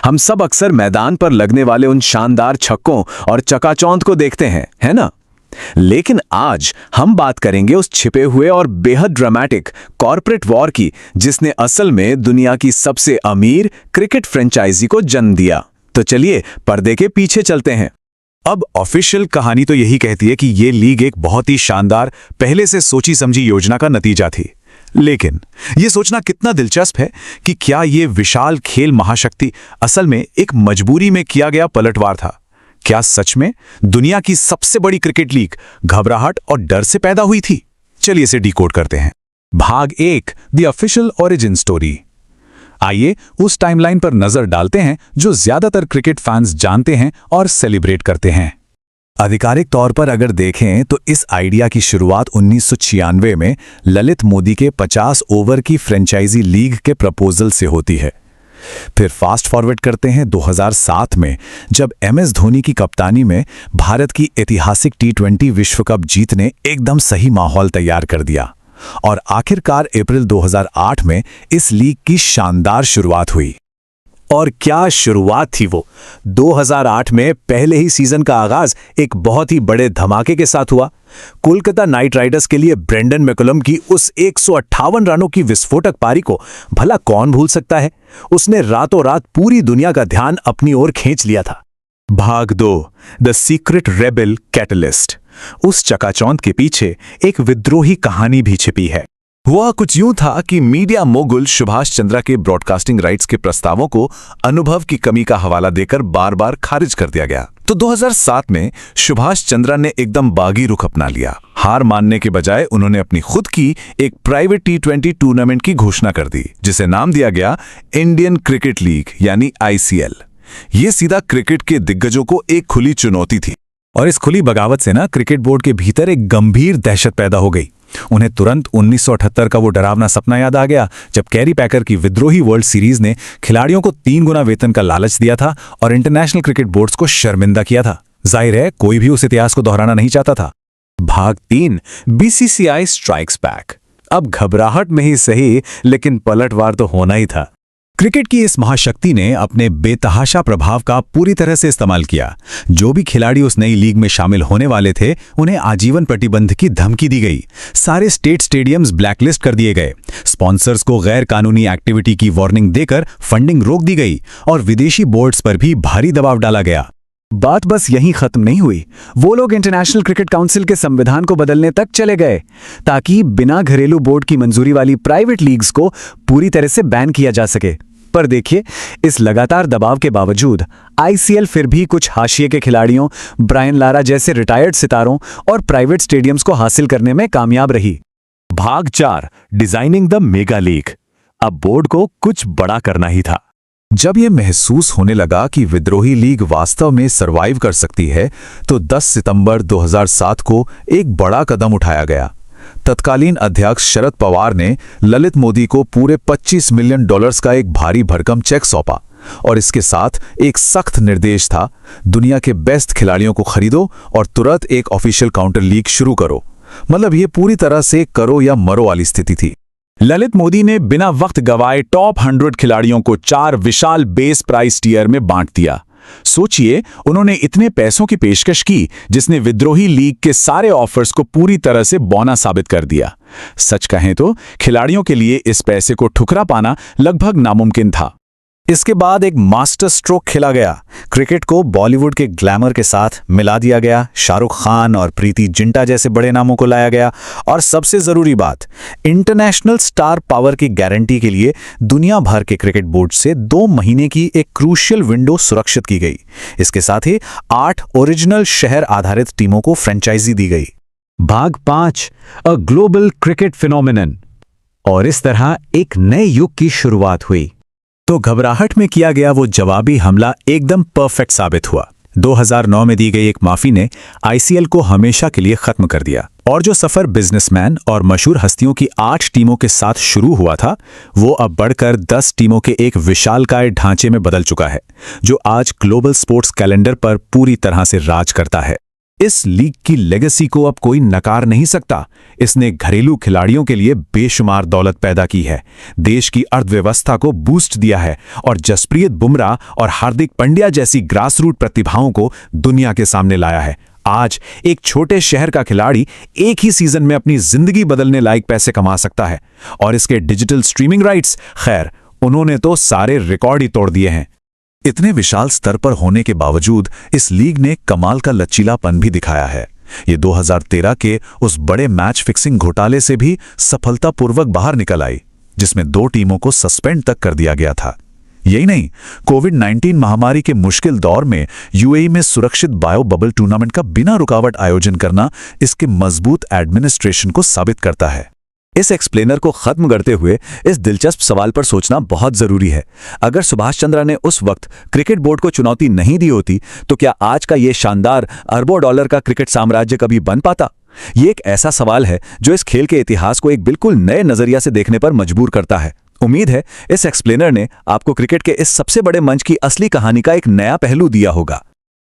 हम सब अक्सर मैदान पर लगने वाले उन शानदार छक्कों और चकाचौंध को देखते हैं, है ना? लेकिन आज हम बात करेंगे उस छिपे हुए और बेहद ड्रामेटिक कॉर्पोरेट वॉर की, जिसने असल में दुनिया की सबसे अमीर क्रिकेट फ्रेंचाइजी को जन्म दिया। तो चलिए पर्दे के पीछे चलते हैं। अब ऑफिशियल कहानी तो यही कहती है कि ये लीग एक बहुत ही शानदार, पहले से सोची समझी योजना का नतीजा थी। लेकिन ये सोचना कितना दिलचस्प है कि क्या ये विशाल खेल महाशक्ति असल में एक मजबूरी में किया गया पलटवार था? क्या सच में दुनिया की सबसे बड़ी क्रिकेट लीग घबराहट और डर से पैदा हुई थी? चलिए इसे डिकोड करते हैं। भाग 1, द ऑफिशियल ओरिजिन स्टोरी। आइए उस टाइमलाइन पर नजर डालते हैं जो ज्यादातर क्रिकेट फैंस जानते हैं और सेलिब्रेट करते हैं। आधिकारिक तौर पर अगर देखें तो इस आइडिया की शुरुआत 1996 में ललित मोदी के 50 ओवर की फ्रेंचाइजी लीग के प्रपोजल से होती है। फिर फास्ट फॉरवर्ड करते हैं 2007 में, जब MS धोनी की कप्तानी में भारत की ऐतिहासिक T20 विश्व कप जीत ने एकदम सही माहौल तैयार कर दिया। और आखिरकार अप्रैल 2008 में इस लीग की शानदार शुरुआत हुई। और क्या शुरुआत थी वो! 2008 में पहले ही सीजन का आगाज एक बहुत ही बड़े धमाके के साथ हुआ। कोलकाता नाइट राइडर्स के लिए ब्रेंडन मैकुलम की उस 158 रनों की विस्फोटक पारी को भला कौन भूल सकता है। उसने रातों रात पूरी दुनिया का ध्यान अपनी ओर खींच लिया था। भाग 2, द सीक्रेट रेबेल कैटलिस्ट। उस चकाचौंध के पीछे एक विद्रोही कहानी भी छिपी है। वह कुछ यूं था कि मीडिया मोगुल सुभाष चंद्रा के ब्रॉडकास्टिंग राइट्स के प्रस्तावों को अनुभव की कमी का हवाला देकर बार बार खारिज कर दिया गया। तो 2007 में सुभाष चंद्रा ने एकदम बागी रुख अपना लिया। हार मानने के बजाय उन्होंने अपनी खुद की एक प्राइवेट T20 टूर्नामेंट की घोषणा कर दी, जिसे नाम दिया गया इंडियन क्रिकेट लीग यानी ICL। ये सीधा क्रिकेट के दिग्गजों को एक खुली चुनौती थी। और इस खुली बगावत से क्रिकेट बोर्ड के भीतर एक गंभीर दहशत पैदा हो गई। उन्हें तुरंत 1978 का वो डरावना सपना याद आ गया, जब कैरी पैकर की विद्रोही वर्ल्ड सीरीज ने खिलाड़ियों को 3 गुना वेतन का लालच दिया था और इंटरनेशनल क्रिकेट बोर्ड्स को शर्मिंदा किया था। जाहिर है कोई भी उस इतिहास को दोहराना नहीं चाहता था। भाग 3, BCCI स्ट्राइक्स बैक। अब घबराहट में ही सही, लेकिन पलटवार तो होना ही था। क्रिकेट की इस महाशक्ति ने अपने बेतहाशा प्रभाव का पूरी तरह से इस्तेमाल किया। जो भी खिलाड़ी उस नई लीग में शामिल होने वाले थे, उन्हें आजीवन प्रतिबंध की धमकी दी गई। सारे स्टेट स्टेडियम्स ब्लैकलिस्ट कर दिए गए। स्पॉन्सर्स को गैर कानूनी एक्टिविटी की वार्निंग देकर फंडिंग रोक दी गई और विदेशी बोर्ड्स पर भी भारी दबाव डाला गया। बात बस यहीं खत्म नहीं हुई। वो लोग इंटरनेशनल क्रिकेट काउंसिल के संविधान को बदलने तक चले गए, ताकि बिना घरेलू बोर्ड की मंजूरी वाली प्राइवेट लीग्स को पूरी तरह से बैन किया जा सके। पर देखिए, इस लगातार दबाव के बावजूद ICL फिर भी कुछ हाशिए के खिलाड़ियों, ब्रायन लारा जैसे रिटायर्ड सितारों और प्राइवेट स्टेडियम्स को हासिल करने में कामयाब रही। भाग 4, डिजाइनिंग द मेगा लीग। अब बोर्ड को कुछ बड़ा करना ही था। जब यह महसूस होने लगा कि विद्रोही लीग वास्तव में सरवाइव कर सकती है, तो 10 सितंबर 2007 को एक बड़ा कदम उठाया गया। तत्कालीन अध्यक्ष शरद पवार ने ललित मोदी को पूरे $25 मिलियन का एक भारी भरकम चेक सौंपा और इसके साथ एक सख्त निर्देश था, दुनिया के बेस्ट खिलाड़ियों को खरीदो और तुरंत एक ऑफिशियल काउंटर लीग शुरू करो। मतलब ये पूरी तरह से करो या मरो वाली स्थिति थी। ललित मोदी ने बिना वक्त गवाए टॉप 100 खिलाड़ियों को 4 विशाल बेस प्राइस टियर में बांट दिया। सोचिए, उन्होंने इतने पैसों की पेशकश की जिसने विद्रोही लीग के सारे ऑफर्स को पूरी तरह से बौना साबित कर दिया। सच कहें तो खिलाड़ियों के लिए इस पैसे को ठुकरा पाना लगभग नामुमकिन था। इसके बाद एक मास्टर स्ट्रोक खेला गया। क्रिकेट को बॉलीवुड के ग्लैमर के साथ मिला दिया गया। शाहरुख खान और प्रीति जिंटा जैसे बड़े नामों को लाया गया और सबसे जरूरी बात, इंटरनेशनल स्टार पावर की गारंटी के लिए दुनिया भर के क्रिकेट बोर्ड से 2 महीने की एक क्रूशियल विंडो सुरक्षित की गई। इसके साथ ही 8 ओरिजिनल शहर आधारित टीमों को फ्रेंचाइजी दी गई। भाग 5, अ ग्लोबल क्रिकेट फिनोमिनन। और इस तरह एक नए युग की शुरुआत हुई। तो घबराहट में किया गया वो जवाबी हमला एकदम परफेक्ट साबित हुआ। 2009 में दी गई एक माफी ने ICL को हमेशा के लिए खत्म कर दिया और जो सफर बिजनेसमैन और मशहूर हस्तियों की 8 टीमों के साथ शुरू हुआ था, वो अब बढ़कर 10 टीमों के एक विशालकाय ढांचे में बदल चुका है, जो आज ग्लोबल स्पोर्ट्स कैलेंडर पर पूरी तरह से राज करता है। इस लीग की लेगेसी को अब कोई नकार नहीं सकता। इसने घरेलू खिलाड़ियों के लिए बेशुमार दौलत पैदा की है, देश की अर्थव्यवस्था को बूस्ट दिया है और जसप्रीत बुमराह और हार्दिक पांड्या जैसी ग्रासरूट प्रतिभाओं को दुनिया के सामने लाया है। आज एक छोटे शहर का खिलाड़ी एक ही सीजन में अपनी जिंदगी बदलने लायक पैसे कमा सकता है। और इसके डिजिटल स्ट्रीमिंग राइट्स, खैर, उन्होंने तो सारे रिकॉर्ड ही तोड़ दिए हैं। इतने विशाल स्तर पर होने के बावजूद इस लीग ने कमाल का लचीलापन भी दिखाया है। ये 2013 के उस बड़े मैच फिक्सिंग घोटाले से भी सफलतापूर्वक बाहर निकल आई, जिसमें 2 टीमों को सस्पेंड तक कर दिया गया था। यही नहीं, कोविड-19 महामारी के मुश्किल दौर में यूएई में सुरक्षित बायो बबल टूर्नामेंट का बिना रुकावट आयोजन करना इसके मजबूत एडमिनिस्ट्रेशन को साबित करता है। इस एक्सप्लेनर को खत्म करते हुए इस दिलचस्प सवाल पर सोचना बहुत जरूरी है। अगर सुभाष चंद्रा ने उस वक्त क्रिकेट बोर्ड को चुनौती नहीं दी होती, तो क्या आज का ये शानदार अरबों डॉलर का क्रिकेट साम्राज्य कभी बन पाता? ये एक ऐसा सवाल है जो इस खेल के इतिहास को एक बिल्कुल नए नजरिया से देखने पर मजबूर करता है। उम्मीद है इस एक्सप्लेनर ने आपको क्रिकेट के इस सबसे बड़े मंच की असली कहानी का एक नया पहलू दिया होगा।